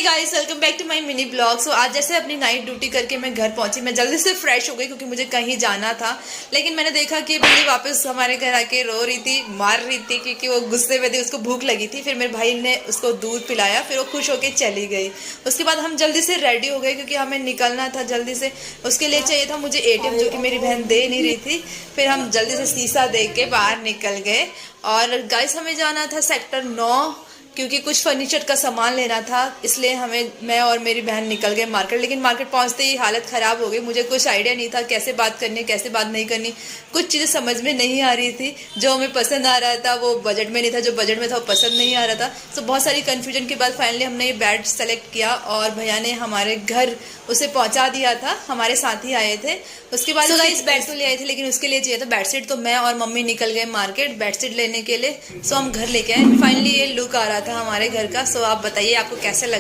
Guys welcome back to my mini blog. So आज जैसे अपनी नाइट ड्यूटी करके मैं घर पहुंची, मैं जल्दी से फ्रेश हो गई क्योंकि मुझे कहीं जाना था। लेकिन मैंने देखा कि बिल्ली वापस हमारे घर आके रो रही थी, मार रही थी क्योंकि वो गुस्से में थी, उसको भूख लगी थी। फिर मेरे भाई ने उसको दूध पिलाया, फिर वो खुश होकर चली गई। उसके बाद हम जल्दी से रेडी हो गए क्योंकि हमें निकलना था जल्दी से। उसके लिए चाहिए था मुझे एटीएम, जो कि मेरी बहन दे नहीं रही थी। फिर हम जल्दी से शीशा देख के बाहर निकल गए। और गाइस हमें जाना था सेक्टर 9 क्योंकि कुछ फर्नीचर का सामान लेना था, इसलिए मैं और मेरी बहन निकल गए मार्केट। लेकिन मार्केट पहुंचते ही हालत ख़राब हो गई। मुझे कुछ आइडिया नहीं था कैसे बात करनी है, कैसे बात नहीं करनी। कुछ चीज़ें समझ में नहीं आ रही थी। जो हमें पसंद आ रहा था वो बजट में नहीं था, जो बजट में था वो पसंद नहीं आ रहा था। तो बहुत सारी कन्फ्यूजन के बाद फाइनली हमने ये बेड सेलेक्ट किया और भैया ने हमारे घर उसे पहुँचा दिया था। हमारे साथ ही आए थे। उसके बाद इस बेड तो ले आए थे, लेकिन उसके लिए चाहिए था बेडशीट। तो मैं और मम्मी निकल गए मार्केट बेडशीट लेने के लिए। सो हम घर लेके आए। फाइनली ये लुक आ रहा था हमारे घर का। सो आप बताइए आपको कैसे लगा।